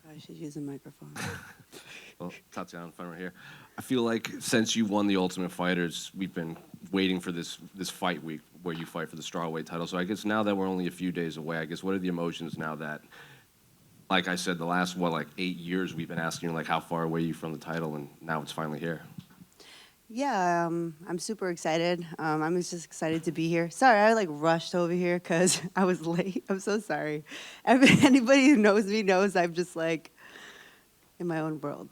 I should use a microphone. Well, Tatiana, fine right here. I feel like since you won the Ultimate Fighters, we've been waiting for this fight week where you fight for the strawweight title. So I guess now that we're only a few days away, I guess what are the emotions now that, like I said, the last like 8 years we've been asking you like how far away are you from the title, and now it's finally here. Yeah, I'm super excited. I'm just excited to be here. Sorry, I like rushed over here because I was late. I'm so sorry. Anybody who knows me knows I'm just like in my own world.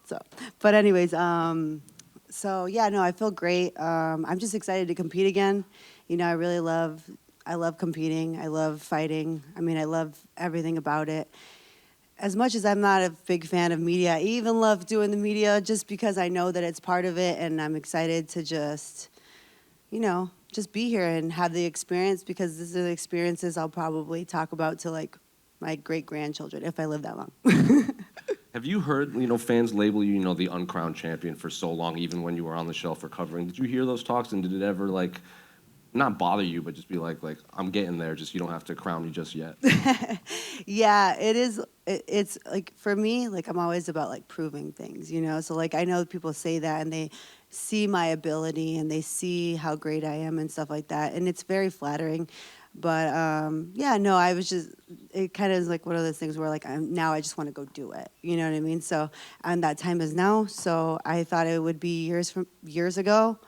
But anyways, so yeah, no, I feel great. I'm just excited to compete again. You know, I love competing. I love fighting. I mean, I love everything about it. As much as I'm not a big fan of media, I even love doing the media just because I know that it's part of it, and I'm excited to just, you know, just be here and have the experience, because these are the experiences I'll probably talk about to like my great-grandchildren if I live that long. Have you heard, fans label you, the uncrowned champion for so long, even when you were on the shelf recovering? Did you hear those talks, and did it ever, like, not bother you, but just be like, I'm getting there, just you don't have to crown me just yet? Yeah, it is. It's like, for me, like, I'm always about like proving things, you know? So like, I know people say that and they see my ability and they see how great I am and stuff like that. And it's very flattering. But yeah, no, I was just, it kind of is like one of those things where like, now I just want to go do it. You know what I mean? So, and that time is now. So I thought it would be years ago.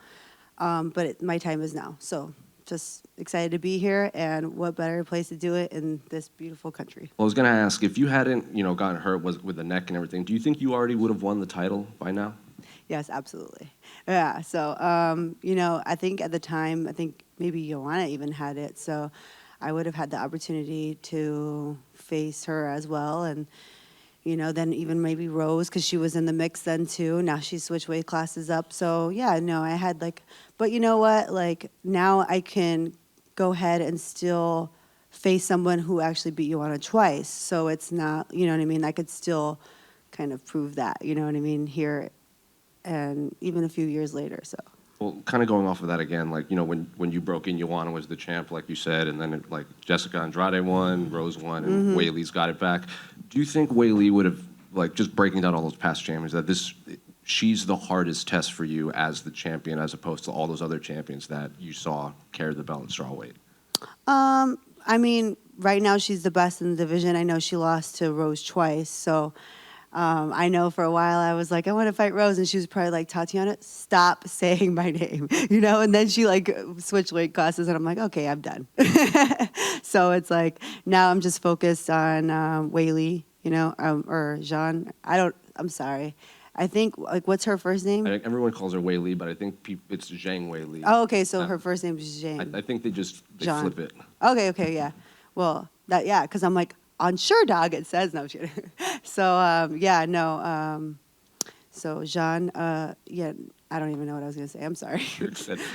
But my time is now. So just excited to be here, and what better place to do it in this beautiful country. Well, I was going to ask, if you hadn't, gotten hurt with the neck and everything, do you think you already would have won the title by now? Yes, absolutely. Yeah, so, I think at the time, I think maybe Joanna even had it, so I would have had the opportunity to face her as well, and then even maybe Rose, because she was in the mix then too. Now she switched weight classes up. So yeah, no, I had like, but you know what? Like, now I can go ahead and still face someone who actually beat you on it twice. So it's not, you know what I mean? I could still kind of prove that, you know what I mean, here and even a few years later, so. Well, kind of going off of that again, like, when you broke in, Joanna was the champ, like you said, and then, like, Jessica Andrade won, Rose won, and Weili's got it back. Do you think Weili would have, like, just breaking down all those past champions, that she's the hardest test for you as the champion, as opposed to all those other champions that you saw carry the belt in strawweight? I mean, right now she's the best in the division. I know she lost to Rose twice, so I know for a while I was like, I want to fight Rose, and she was probably like, Tatiana, stop saying my name, and then she like switched weight classes, and I'm like, okay, I'm done. So it's like, now I'm just focused on Weili, or Zhang. I'm sorry. I think, like, what's her first name? Everyone calls her Weili, but I think it's Zhang Weili. Oh, okay, so her first name is Zhang. I think they flip it. Okay, yeah. Well, yeah, because I'm like, on Sure Dog it says, no shit. So yeah, no. So Jean, yeah, I don't even know what I was gonna say. I'm sorry.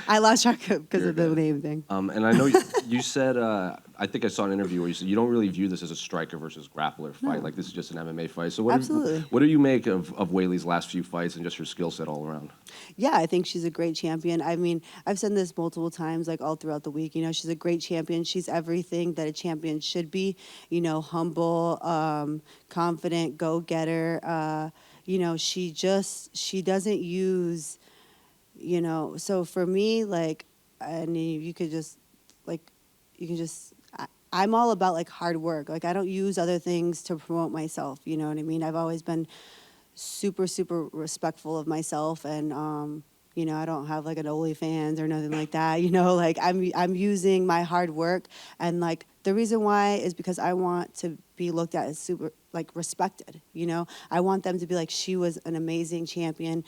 I lost track because of the name thing. And I know you said, I think I saw an interview where you said you don't really view this as a striker versus grappler fight. Like, this is just an MMA fight. So what do you make of Weili's last few fights and just her skill set all around? Yeah, I think she's a great champion. I mean, I've said this multiple times, like all throughout the week. She's a great champion. She's everything that a champion should be. Humble, confident, go-getter. She doesn't use, so for me, like, and you could just, I'm all about like hard work. Like, I don't use other things to promote myself. You know what I mean? I've always been super, super respectful of myself, and I don't have like an OnlyFans or nothing like that. Like, I'm using my hard work, and like the reason why is because I want to be looked at as super like respected. I want them to be like, she was an amazing champion.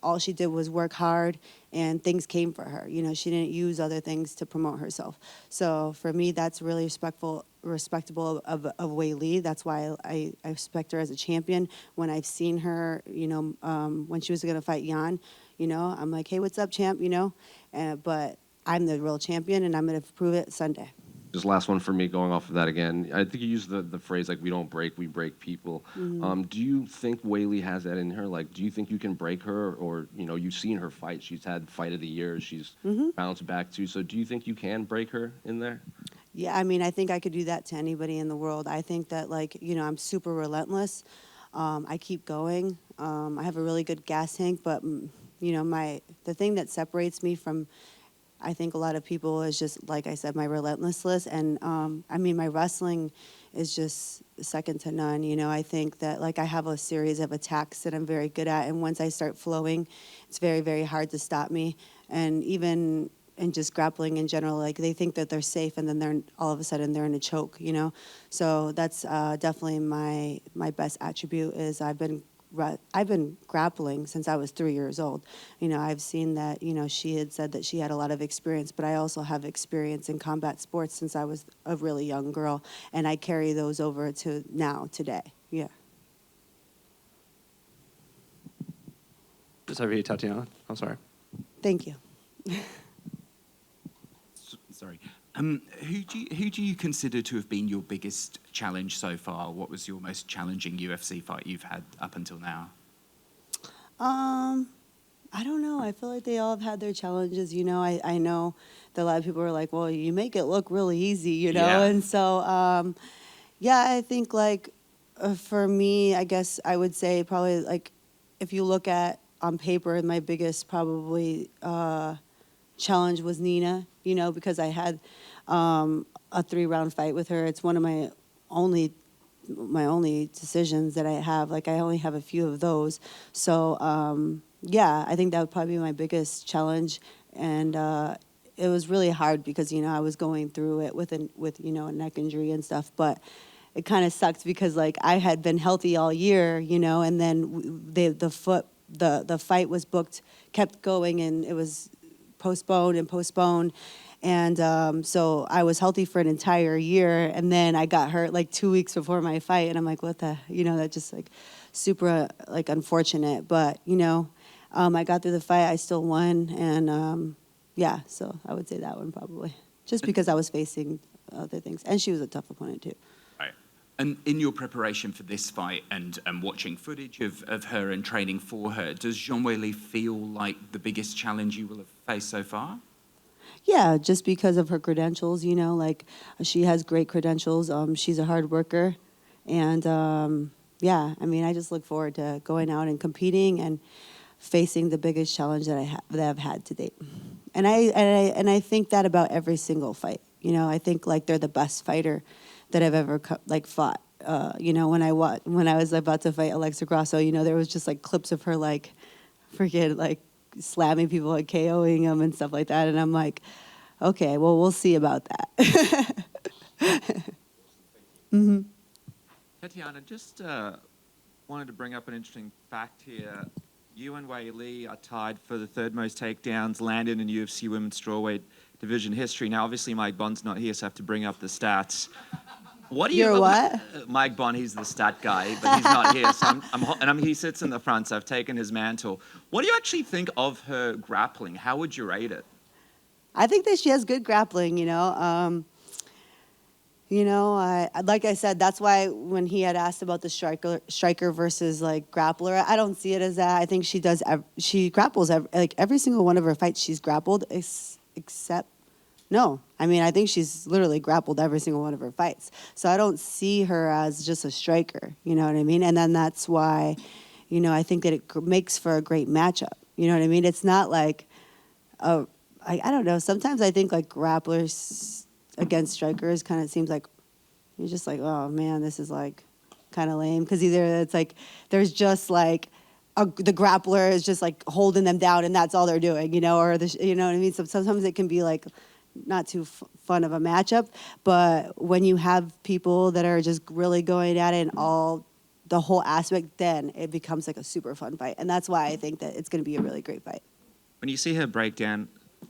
All she did was work hard, and things came for her. She didn't use other things to promote herself. So for me, that's really respectful of Weili. That's why I respect her as a champion. When I've seen her, when she was going to fight Jan, I'm like, hey, what's up, champ? But I'm the real champion, and I'm going to prove it Sunday. Just last one for me, going off of that again. I think you used the phrase, like, we don't break, we break people. Mm-hmm. Do you think Weili has that in her? Like, do you think you can break her? Or, you've seen her fight. She's had fight of the year. She's bounced back too. So do you think you can break her in there? Yeah, I mean, I think I could do that to anybody in the world. I think that, like, I'm super relentless. I keep going. I have a really good gas tank, but you know, the thing that separates me from, I think, a lot of people is just, like I said, my relentlessness. And I mean, my wrestling is just second to none. You know, I think that, like, I have a series of attacks that I'm very good at, and once I start flowing, it's very, very hard to stop me. And even in just grappling in general, like, they think that they're safe, and then they're all of a sudden they're in a choke, you know. So that's definitely my best attribute is I've been grappling since I was 3 years old. You know, I've seen that, you know, she had said that she had a lot of experience, but I also have experience in combat sports since I was a really young girl, and I carry those over to now, today. Yeah. Just over here, Tatiana. I'm sorry. Thank you. Sorry. Who do you consider to have been your biggest challenge so far? What was your most challenging UFC fight you've had up until now? I don't know. I feel like they all have had their challenges. You know, I know that a lot of people are like, well, you make it look really easy, you know? Yeah. And so, yeah, I think, like, for me, I guess I would say probably, like, if you look at on paper, my biggest probably challenge was Nina, you know, because I had a 3-round fight with her. It's one of my only decisions that I have. Like, I only have a few of those. So, yeah, I think that would probably be my biggest challenge. And it was really hard because, you know, I was going through it with you know, a neck injury and stuff. But it kind of sucked because, like, I had been healthy all year, you know, and then the fight was booked, kept going, and it was postponed and postponed. And so I was healthy for an entire year, and then I got hurt like 2 weeks before my fight, and I'm like, what the, you know, that just, like, super, like, unfortunate. But, you know, I got through the fight, I still won, and yeah, so I would say that one probably, just because I was facing other things, and she was a tough opponent too. Right. And in your preparation for this fight and watching footage of her and training for her, does Zhang Weili feel like the biggest challenge you will have faced so far? Yeah, just because of her credentials, you know, like, she has great credentials. She's a hard worker. And, yeah, I mean, I just look forward to going out and competing and facing the biggest challenge that I've had to date. And I think that about every single fight. You know, I think, like, they're the best fighter that I've ever, like, fought. You know, when I was about to fight Alexa Grasso, you know, there was just, like, clips of her, like, freaking, like, slamming people and KOing them and stuff like that. And I'm like, okay, well, we'll see about that. Mm-hmm. Tatiana, just wanted to bring up an interesting fact here. You and Weili are tied for the third most takedowns landed in UFC women's strawweight division history. Now, obviously, Mike Bond's not here, so I have to bring up the stats. What do you? You're what? Mike Bond, he's the stat guy, but he's not here. So he sits in the front, so I've taken his mantle. What do you actually think of her grappling? How would you rate it? I think that she has good grappling, you know. You know, like I said, that's why when he had asked about the striker versus, like, grappler, I don't see it as that. I think she grapples like every single one of her fights. She's grappled except. No, I mean, I think she's literally grappled every single one of her fights. So I don't see her as just a striker, you know what I mean? And then that's why, you know, I think that it makes for a great matchup. You know what I mean? It's not like, I don't know. Sometimes I think, like, grapplers against strikers kind of seems like you're just like, oh, man, this is, like, kind of lame. Because either it's like there's just, like, the grappler is just, like, holding them down and that's all they're doing, you know? Or, you know what I mean? So sometimes it can be, like, not too fun of a matchup, but when you have people that are just really going at it and the whole aspect, then it becomes, like, a super fun fight. And that's why I think that it's going to be a really great fight. When you see her break down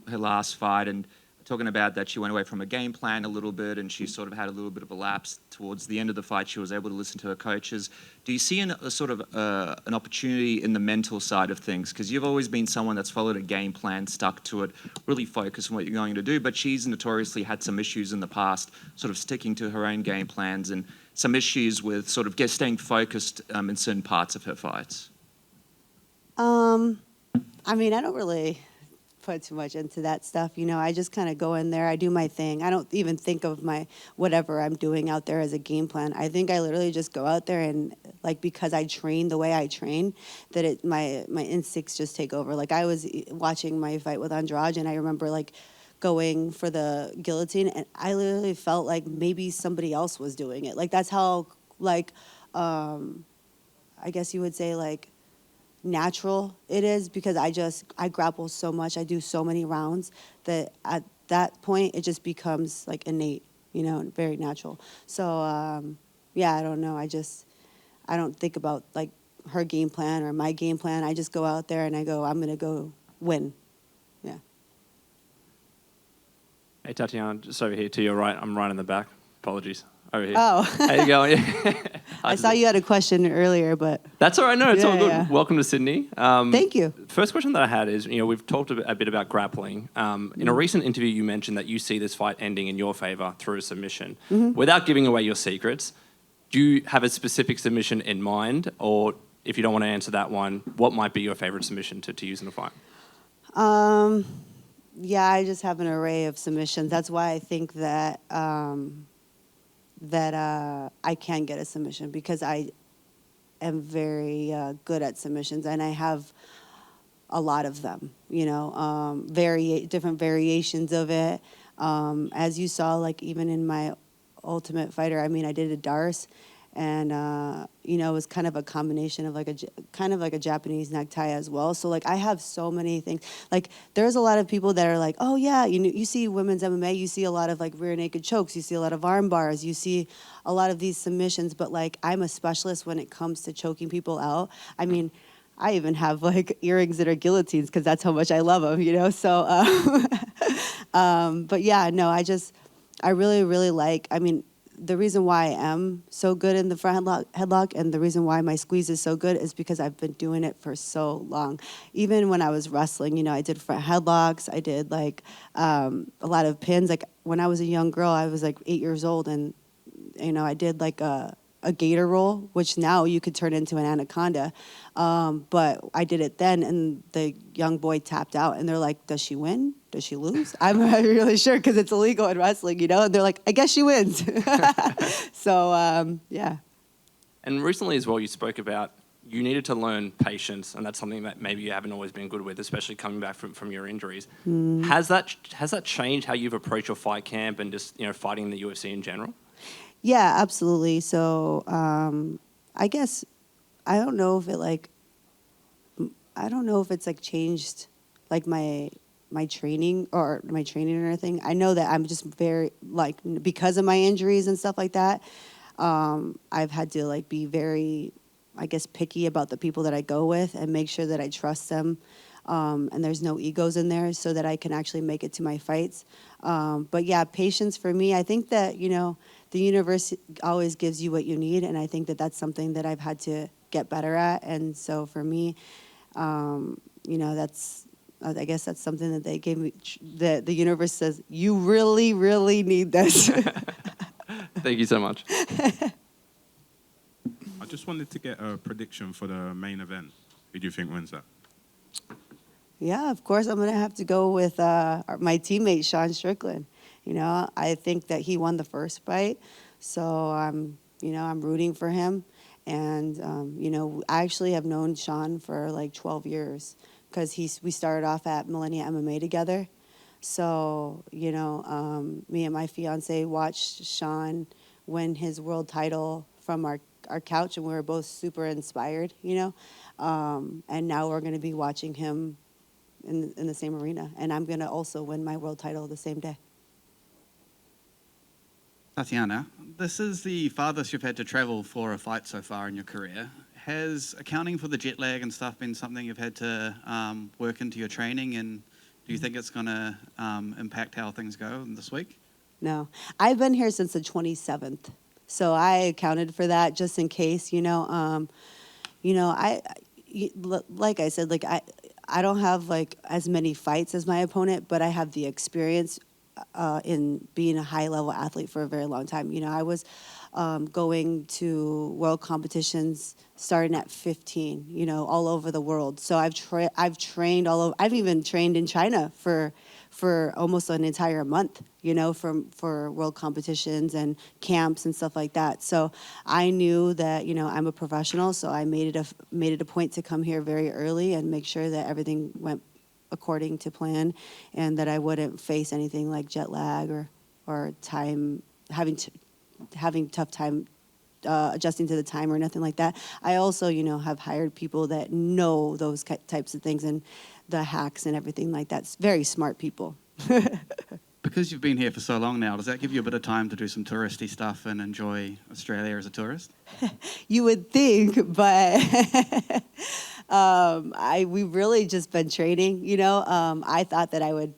her last fight and talking about that she went away from a game plan a little bit and she sort of had a little bit of a lapse towards the end of the fight, she was able to listen to her coaches. Do you see an opportunity in the mental side of things? Because you've always been someone that's followed a game plan, stuck to it, really focused on what you're going to do, but she's notoriously had some issues in the past, sort of sticking to her own game plans and some issues with sort of staying focused in certain parts of her fights. I mean, I don't really put too much into that stuff. You know, I just kind of go in there, I do my thing. I don't even think of my whatever I'm doing out there as a game plan. I think I literally just go out there and like because I train the way I train, that my instincts just take over. Like I was watching my fight with Andrade, and I remember like going for the guillotine, and I literally felt like maybe somebody else was doing it. Like that's how like I guess you would say like natural it is, because I grapple so much, I do so many rounds that at that point it just becomes like innate, you know, and very natural. So yeah, I don't know, I don't think about like her game plan or my game plan. I just go out there and I go, I'm gonna go win. Yeah. Hey, Tatiana, just over here to your right. I'm right in the back. Apologies. Over here. Oh. How you going? I saw you had a question earlier, but That's all right. No, it's all Yeah, good. yeah. Welcome to Sydney. Thank you. First question that I had is, you know, we've talked a bit about grappling. In a recent interview, you mentioned that you see this fight ending in your favor through a submission. Without giving away your secrets, do you have a specific submission in mind? Or if you don't want to answer that one, what might be your favorite submission to use in a fight? Yeah, I just have an array of submissions. That's why I think that I can get a submission, because I am very good at submissions, and I have a lot of them. You know, different variations of it. As you saw, like even in my Ultimate Fighter, I mean, I did a Darce, and you know, it was kind of a combination of like a Japanese necktie as well. So like I have so many things. Like there's a lot of people that are like, oh yeah, you see women's MMA, you see a lot of like rear naked chokes, you see a lot of arm bars, you see a lot of these submissions, but like I'm a specialist when it comes to choking people out. I mean, I even have like earrings that are guillotines because that's how much I love them, you know? So, but yeah, no, I really, really like, I mean, the reason why I am so good in the front headlock and the reason why my squeeze is so good is because I've been doing it for so long. Even when I was wrestling, you know, I did front headlocks. I did like a lot of pins. Like when I was a young girl, I was like 8 years old, and you know, I did like a gator roll, which now you could turn into an anaconda. But I did it then, and the young boy tapped out, and they're like, does she win? Does she lose? I'm not really sure because it's illegal in wrestling, you know? And they're like, I guess she wins. So, yeah. And recently as well, you spoke about you needed to learn patience, and that's something that maybe you haven't always been good with, especially coming back from your injuries. Has that changed how you've approached your fight camp and just, you know, fighting in the UFC in general? Yeah, absolutely. So I guess I don't know if it's like changed like my training or anything. I know that I'm just very like, because of my injuries and stuff like that, I've had to like be very, I guess, picky about the people that I go with and make sure that I trust them. And there's no egos in there, so that I can actually make it to my fights. But yeah, patience for me, I think that, you know, the universe always gives you what you need, and I think that that's something that I've had to get better at. And so for me, you know, I guess that's something that they gave me, that the universe says, you really, really need this. Thank you so much. I just wanted to get a prediction for the main event. Who do you think wins that? Yeah, of course, I'm going to have to go with my teammate, Sean Strickland. You know, I think that he won the first fight, so I'm rooting for him. And, you know, I actually have known Sean for like 12 years because we started off at Millennia MMA together. So, you know, me and my fiance watched Sean win his world title from our couch, and we were both super inspired, you know. And now we're going to be watching him in the same arena, and I'm going to also win my world title the same day. Tatiana, this is the farthest you've had to travel for a fight so far in your career. Has accounting for the jet lag and stuff been something you've had to work into your training, and do you think it's going to impact how things go this week? No, I've been here since the 27th, so I accounted for that just in case. You know, like I said, like I don't have like as many fights as my opponent, but I have the experience in being a high level athlete for a very long time. You know, I was going to world competitions starting at 15, you know, all over the world. So I've trained all over. I've even trained in China for almost an entire month, you know, for world competitions and camps and stuff like that. So I knew that, you know, I'm a professional, so I made it a point to come here very early and make sure that everything went according to plan, and that I wouldn't face anything like jet lag or time having tough time adjusting to the time or nothing like that. I also, you know, have hired people that know those types of things and the hacks and everything like that. Very smart people. Because you've been here for so long now, does that give you a bit of time to do some touristy stuff and enjoy Australia as a tourist? You would think, but we've really just been training, you know. I thought that I would,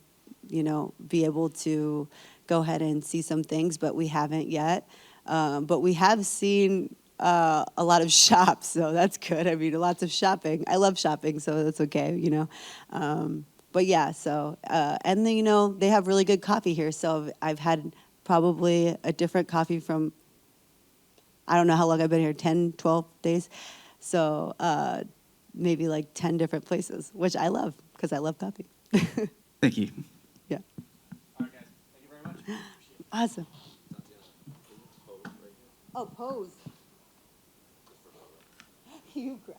you know, be able to go ahead and see some things, but we haven't yet. But we have seen a lot of shops, so that's good. I mean, lots of shopping. I love shopping, so that's okay, you know. But yeah, so, and then, you know, they have really good coffee here, so I've had probably a different coffee from, I don't know how long I've been here, 10, 12 days. So maybe like 10 different places, which I love because I love coffee. Thank you. Yeah. All right, guys. Thank you very much. Awesome. Oh, pose. You grab.